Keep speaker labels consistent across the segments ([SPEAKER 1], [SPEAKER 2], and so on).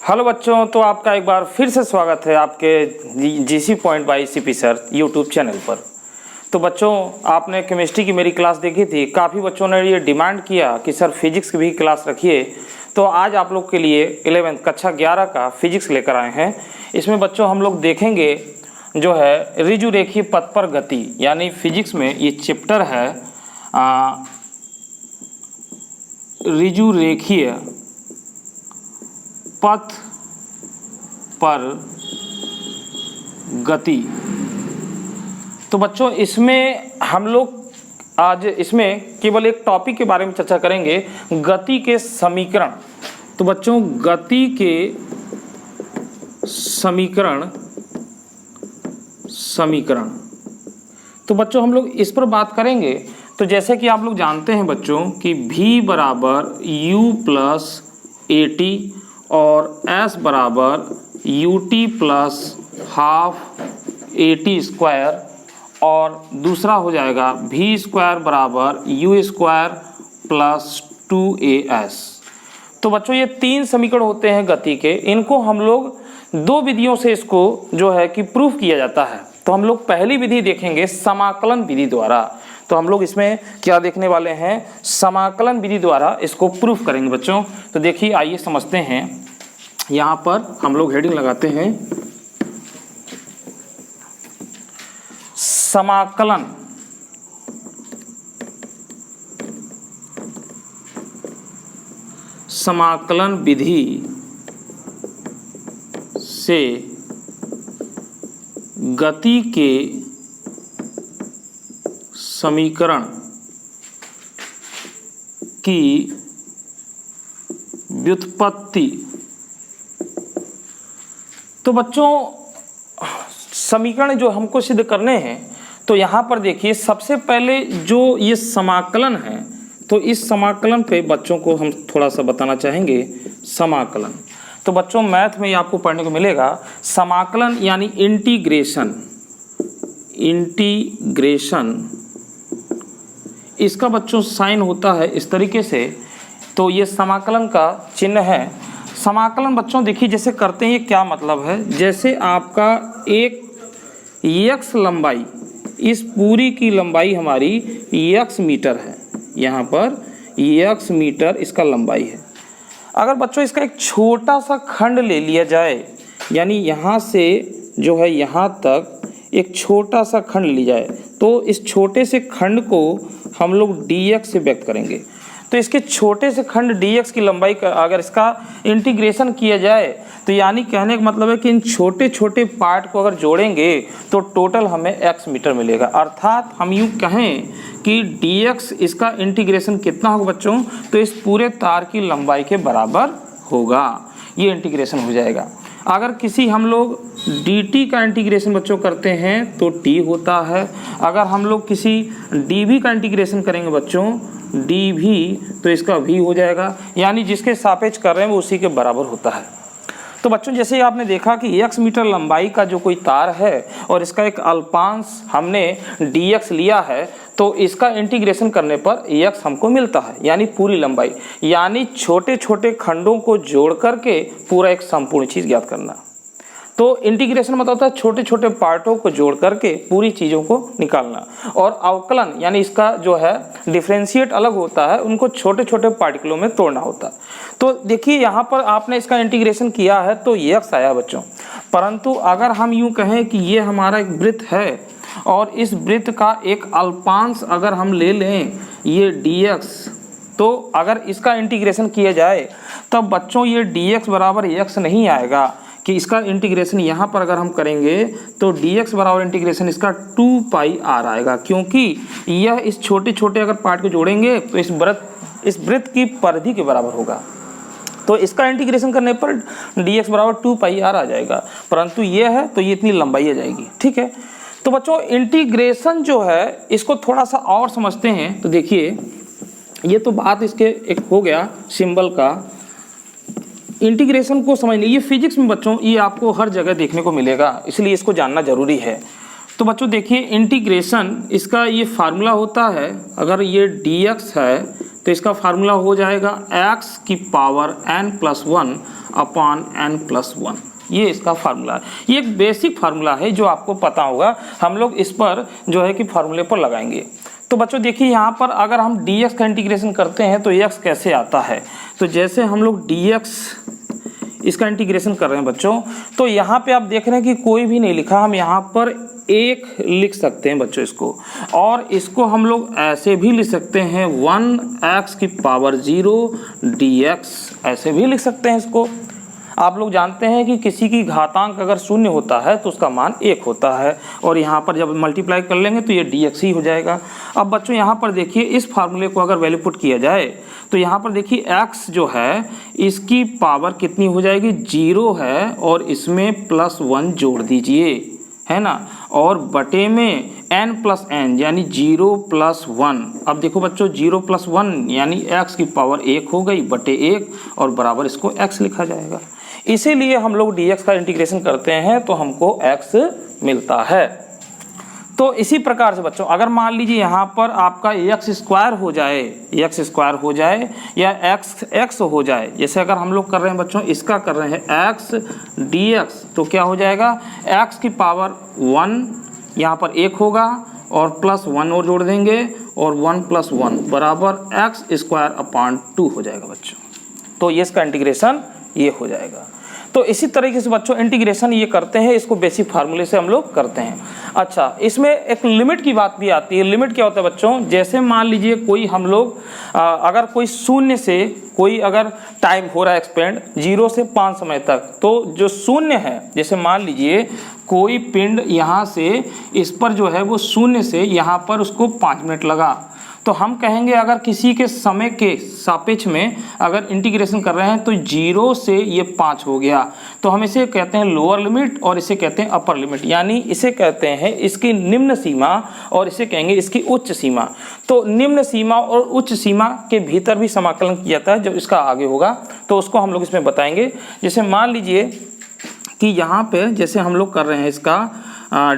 [SPEAKER 1] Hello बच्चों, तो आपका एक बार फिर से स्वागत है आपके GC point by CP sir YouTube channel पर। तो बच्चों, आपने केमिस्ट्री की मेरी क्लास देखी थी। काफ़ी बच्चों ने ये डिमांड किया कि सर फिजिक्स की भी क्लास रखिए। तो आज आप लोग के लिए 11th कक्षा 11 का फिजिक्स लेकर आए हैं। इसमें बच्चों हम लोग देखेंगे जो है ऋजुरेखीय पथ पर गति, यानी फिजिक्स में ये चैप्टर है ऋजुरेखीय पथ पर गति। तो बच्चों, इसमें हम लोग आज इसमें केवल एक टॉपिक के बारे में चर्चा करेंगे, गति के समीकरण। तो बच्चों, गति के समीकरण तो बच्चों हम लोग इस पर बात करेंगे। तो जैसे कि आप लोग जानते हैं बच्चों कि v बराबर u प्लस AT और S बराबर UT plus half AT square, और दूसरा हो जाएगा v स्क्वायर बराबर U स्क्वायर प्लस 2AS। तो बच्चों ये तीन समीकरण होते हैं गति के। इनको हम लोग दो विधियों से इसको जो है कि प्रूफ किया जाता है। तो हम लोग पहली विधि देखेंगे समाकलन विधि द्वारा। तो हम लोग इसमें क्या देखने वाले हैं, समाकलन विधि द्वारा इसको प्रूफ करेंगे बच्चों। तो देखिए, आइए समझते हैं। यहाँ पर हम लोग हेडिंग लगाते हैं समाकलन विधि से गति के समीकरण की व्युत्पत्ति। तो बच्चों, समीकरण जो हमको सिद्ध करने हैं, तो यहाँ पर देखिए सबसे पहले जो ये समाकलन है, तो इस समाकलन पे बच्चों को हम थोड़ा सा बताना चाहेंगे। समाकलन तो बच्चों मैथ में ये आपको पढ़ने को मिलेगा। समाकलन यानी इंटीग्रेशन इसका बच्चों साइन होता है इस तरीके से। तो ये समाकलन का चिन्ह है। समाकलन बच्चों देखिए जैसे करते हैं, ये क्या मतलब है, जैसे आपका एक x लंबाई, इस पूरी की लंबाई हमारी x मीटर है। यहाँ पर x मीटर इसका लंबाई है। अगर बच्चों इसका एक छोटा सा खंड ले लिया जाए, यानी यहाँ से जो है यहाँ तक एक छोटा सा खंड लिया जाए, तो इस छोटे से खंड को हम लोग dx से व्यक्त करेंगे। तो इसके छोटे से खंड dx की लंबाई का अगर इसका इंटीग्रेशन किया जाए, तो यानी कहने का मतलब है कि इन छोटे छोटे पार्ट को अगर जोड़ेंगे तो टोटल हमें x मीटर मिलेगा। अर्थात हम यूँ कहें कि dx इसका इंटीग्रेशन कितना होगा बच्चों, तो इस पूरे तार की लंबाई के बराबर होगा। ये इंटीग्रेशन हो जाएगा। अगर किसी हम लोग dt का इंटीग्रेशन बच्चों करते हैं तो t होता है। अगर हम लोग किसी dv का इंटीग्रेशन करेंगे बच्चों, dv, तो इसका v हो जाएगा। यानी जिसके सापेक्ष कर रहे हैं वो उसी के बराबर होता है। तो बच्चों जैसे ही आपने देखा कि x मीटर लंबाई का जो कोई तार है और इसका एक अल्पांश हमने dx लिया है, तो इसका इंटीग्रेशन करने पर x हमको मिलता है, यानी पूरी लंबाई। यानी छोटे छोटे खंडों को जोड़ करके पूरा एक संपूर्ण चीज़ ज्ञात करना। तो इंटीग्रेशन मतलब होता है छोटे छोटे पार्टों को जोड़ करके पूरी चीज़ों को निकालना। और अवकलन यानी इसका जो है डिफरेंशिएट अलग होता है, उनको छोटे छोटे पार्टिकलों में तोड़ना होता है। तो देखिए यहाँ पर आपने इसका इंटीग्रेशन किया है तो ये x आया बच्चों। परंतु अगर हम यूँ कहें कि ये हमारा एक वृत्त है और इस वृत्त का एक अल्पांश अगर हम ले लें ये dx, तो अगर इसका इंटीग्रेशन किया जाए तब बच्चों ये dx बराबर x नहीं आएगा, कि इसका इंटीग्रेशन यहाँ पर अगर हम करेंगे तो dx बराबर इंटीग्रेशन इसका 2πr आएगा, क्योंकि यह इस छोटे छोटे अगर पार्ट को जोड़ेंगे तो इस वृत्त की परिधि के बराबर होगा। तो इसका इंटीग्रेशन करने पर dx बराबर 2πr आ जाएगा। परंतु ये है तो ये इतनी लंबाई आ जाएगी। ठीक है, तो बच्चों इंटीग्रेशन जो है इसको थोड़ा सा और समझते हैं। तो देखिए ये तो बात इसके एक हो गया सिंबल का। इंटीग्रेशन को समझने, ये फिजिक्स में बच्चों ये आपको हर जगह देखने को मिलेगा, इसलिए इसको जानना जरूरी है। तो बच्चों देखिए इंटीग्रेशन इसका ये फार्मूला होता है, अगर ये dx है तो इसका फार्मूला हो जाएगा x की पावर n+1 अपॉन n+1। ये इसका फार्मूला है। ये एक बेसिक फार्मूला है जो आपको पता होगा, हम लोग इस पर जो है कि फार्मूले पर लगाएंगे। तो बच्चों देखिए यहाँ पर अगर हम dx का इंटीग्रेशन करते हैं तो x कैसे आता है। तो जैसे हम लोग dx इसका इंटीग्रेशन कर रहे हैं बच्चों, तो यहाँ पे आप देख रहे हैं कि कोई भी नहीं लिखा, हम यहाँ पर एक लिख सकते हैं बच्चों इसको, और इसको हम लोग ऐसे भी लिख सकते हैं 1x की पावर 0 dx, ऐसे भी लिख सकते हैं इसको। आप लोग जानते हैं कि किसी की घातांक अगर शून्य होता है तो उसका मान 1 होता है, और यहाँ पर जब मल्टीप्लाई कर लेंगे तो ये dx ही हो जाएगा। अब बच्चों यहाँ पर देखिए इस फार्मूले को अगर वैल्यू पुट किया जाए तो यहाँ पर देखिए x जो है इसकी पावर कितनी हो जाएगी, 0 है, और इसमें +1 जोड़ दीजिए, है ना, और बटे में n+n यानी 0+1। अब देखो बच्चों 0+1 यानी x की पावर 1 हो गई बटे 1, और बराबर इसको x लिखा जाएगा। इसीलिए हम लोग dx का इंटीग्रेशन करते हैं तो हमको x मिलता है। तो इसी प्रकार से बच्चों अगर मान लीजिए यहाँ पर आपका x² हो जाए या x हो जाए, जैसे अगर हम लोग कर रहे हैं बच्चों इसका कर रहे हैं x dx, तो क्या हो जाएगा x की पावर 1 यहाँ पर 1 होगा और +1 और जोड़ देंगे, और 1+1 बराबर x²/2 हो जाएगा बच्चों। तो ये इसका इंटीग्रेशन ये हो जाएगा। तो इसी तरीके से बच्चों इंटीग्रेशन ये करते हैं, इसको बेसिक फार्मूले से हम लोग करते हैं। अच्छा, इसमें एक लिमिट की बात भी आती है। लिमिट क्या होता है बच्चों, जैसे मान लीजिए कोई हम लोग अगर कोई शून्य से कोई अगर टाइम हो रहा है एक्सपेंड 0 से 5 समय तक, तो जो शून्य है, जैसे मान लीजिए कोई पिंड यहाँ से इस पर जो है वो शून्य से यहाँ पर उसको 5 मिनट लगा, तो हम कहेंगे अगर किसी के समय के सापेक्ष में अगर इंटीग्रेशन कर रहे हैं तो 0 से ये 5 हो गया, तो हम इसे कहते हैं लोअर लिमिट और इसे कहते हैं अपर लिमिट, यानी इसे कहते हैं इसकी निम्न सीमा और इसे कहेंगे इसकी उच्च सीमा। तो निम्न सीमा और उच्च सीमा के भीतर भी समाकलन किया जाता है, जब इसका आगे होगा तो उसको हम लोग इसमें बताएंगे। जैसे मान लीजिए कि यहाँ पे जैसे हम लोग कर रहे हैं इसका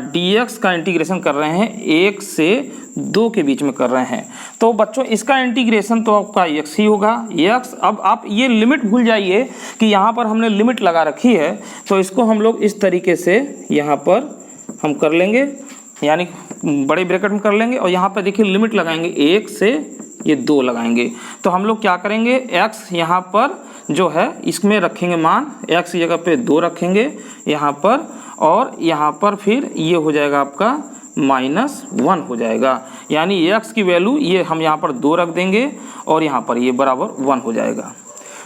[SPEAKER 1] dx का इंटीग्रेशन कर रहे हैं 1 से 2 के बीच में कर रहे हैं, तो बच्चों इसका इंटीग्रेशन तो आपका x ही होगा x। अब आप ये लिमिट भूल जाइए कि यहाँ पर हमने लिमिट लगा रखी है, तो इसको हम लोग इस तरीके से यहाँ पर हम कर लेंगे, यानी बड़े ब्रैकेट में कर लेंगे, और यहाँ पर देखिए लिमिट लगाएंगे 1 से ये 2 लगाएंगे। तो हम लोग क्या करेंगे x यहाँ पर जो है इसमें रखेंगे मान, x की जगह पे 2 रखेंगे यहाँ पर, और यहाँ पर फिर ये हो जाएगा आपका -1 हो जाएगा, यानी x की वैल्यू ये हम यहाँ पर 2 रख देंगे और यहाँ पर ये बराबर 1 हो जाएगा।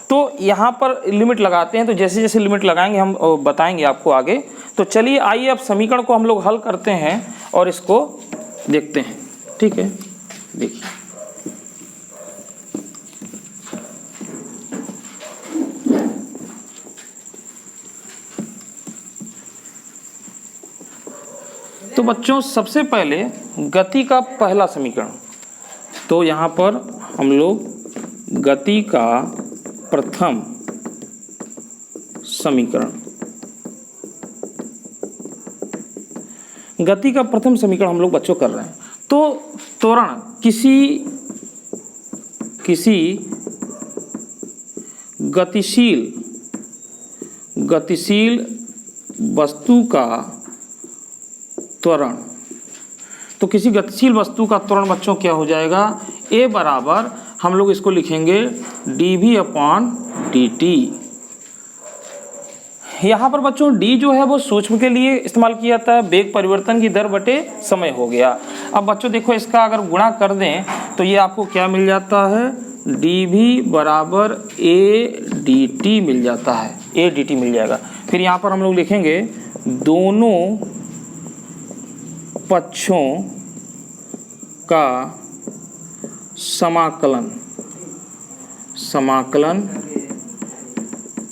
[SPEAKER 1] तो यहाँ पर लिमिट लगाते हैं, तो जैसे जैसे लिमिट लगाएंगे हम बताएंगे आपको आगे। तो चलिए आइए अब समीकरण को हम लोग हल करते हैं और इसको देखते हैं, ठीक है। देखिए तो बच्चों सबसे पहले गति का पहला समीकरण, तो यहाँ पर हम लोग गति का प्रथम समीकरण, गति का प्रथम समीकरण हम लोग बच्चों कर रहे हैं। तो त्वरण किसी गतिशील वस्तु का त्वरण, तो किसी गतिशील वस्तु का त्वरण बच्चों क्या हो जाएगा, a बराबर हम लोग इसको लिखेंगे dv/dt। यहाँ पर बच्चों d जो है वो सूक्ष्म के लिए इस्तेमाल किया जाता है, वेग परिवर्तन की दर बटे समय हो गया। अब बच्चों देखो इसका अगर गुणा कर दें तो ये आपको क्या मिल जाता है, dv बराबर a dt मिल जाता है, a dt मिल जाएगा। फिर यहाँ पर हम लोग लिखेंगे दोनों पक्षों का समाकलन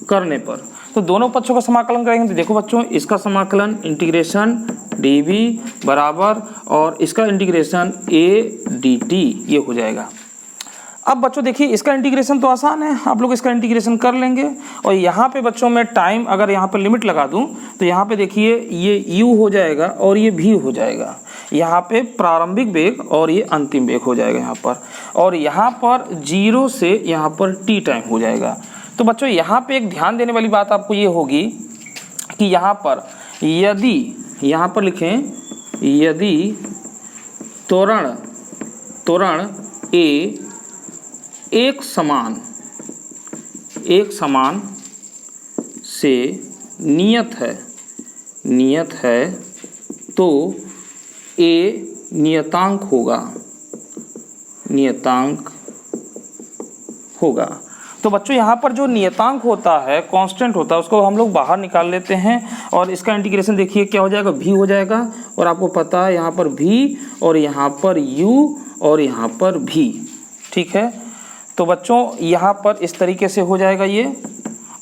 [SPEAKER 1] करने पर, तो दोनों पक्षों का समाकलन करेंगे तो देखो बच्चों इसका समाकलन इंटीग्रेशन dv बराबर और इसका इंटीग्रेशन a dt ये हो जाएगा। अब बच्चों देखिए इसका इंटीग्रेशन तो आसान है, आप लोग इसका इंटीग्रेशन कर लेंगे, और यहाँ पे बच्चों मैं टाइम अगर यहाँ पे लिमिट लगा दूँ तो यहाँ पे देखिए ये u हो जाएगा और ये v हो जाएगा। यहाँ पे प्रारंभिक वेग और ये अंतिम वेग हो जाएगा यहाँ पर, और यहाँ पर 0 से यहाँ पर t टाइम हो जाएगा। तो बच्चों यहाँ पे एक ध्यान देने वाली बात आपको ये होगी कि यहाँ पर यदि, यहाँ पर लिखें यदि त्वरण A एक समान से नियत है तो A नियतांक होगा। तो बच्चों यहाँ पर जो नियतांक होता है, कांस्टेंट होता है, उसको हम लोग बाहर निकाल लेते हैं और इसका इंटीग्रेशन देखिए क्या हो जाएगा, v हो जाएगा। और आपको पता है यहाँ पर v और यहाँ पर u और यहाँ पर v, ठीक है। तो बच्चों यहाँ पर इस तरीके से हो जाएगा ये,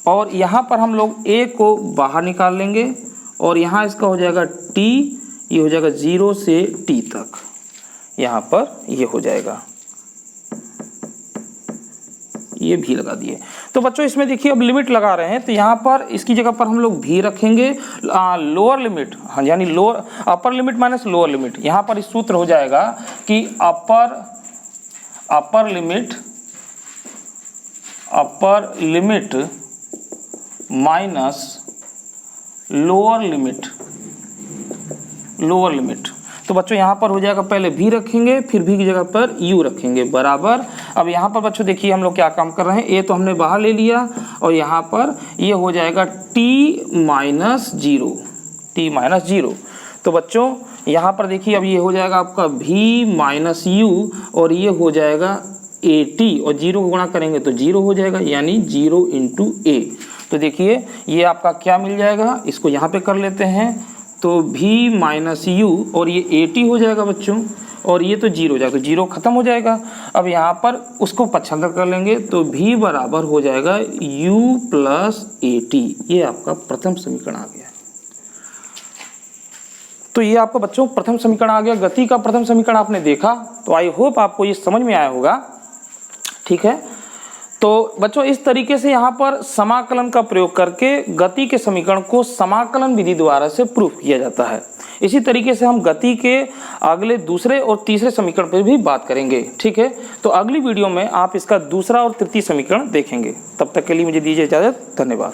[SPEAKER 1] और यहाँ पर हम लोग a को बाहर निकाल लेंगे और यहाँ इसका हो जाएगा t, ये हो जाएगा 0 से t तक, यहाँ पर ये हो जाएगा, ये भी लगा दिए। तो बच्चों इसमें देखिए अब लिमिट लगा रहे हैं, तो यहाँ पर इसकी जगह पर हम लोग भी रखेंगे लोअर लिमिट, हाँ यानी lower upper limit minus lower limit. यहाँ पर इस सूत्र हो जाएगा कि upper limit minus lower limit. तो बच्चों यहाँ पर हो जाएगा, पहले भी रखेंगे फिर भी की जगह पर u रखेंगे बराबर। अब यहाँ पर बच्चों देखिए हम लोग क्या काम कर रहे हैं, a तो हमने बाहर ले लिया और यहाँ पर ये हो जाएगा t माइनस 0। तो बच्चों यहाँ पर देखिए अब ये हो जाएगा आपका v माइनस u और ये हो जाएगा at, और 0 को गुणा करेंगे तो 0 हो जाएगा, यानी 0 इंटू a। तो देखिए ये आपका क्या मिल जाएगा, इसको यहाँ पे कर लेते हैं, तो v माइनस u और ये 80 हो जाएगा बच्चों, और ये तो 0 हो जाएगा, तो 0 खत्म हो जाएगा। अब यहाँ पर उसको पक्षांतर कर लेंगे तो v बराबर हो जाएगा u प्लस 80। ये आपका प्रथम समीकरण आ गया। तो ये आपका बच्चों प्रथम समीकरण आ गया। गति का प्रथम समीकरण आपने देखा, तो आई होप आपको ये समझ में आया होगा, ठीक है। तो बच्चों इस तरीके से यहाँ पर समाकलन का प्रयोग करके गति के समीकरण को समाकलन विधि द्वारा से प्रूफ किया जाता है। इसी तरीके से हम गति के अगले दूसरे और तीसरे समीकरण पर भी बात करेंगे, ठीक है। तो अगली वीडियो में आप इसका दूसरा और तृतीय समीकरण देखेंगे। तब तक के लिए मुझे दीजिए इजाजत, धन्यवाद।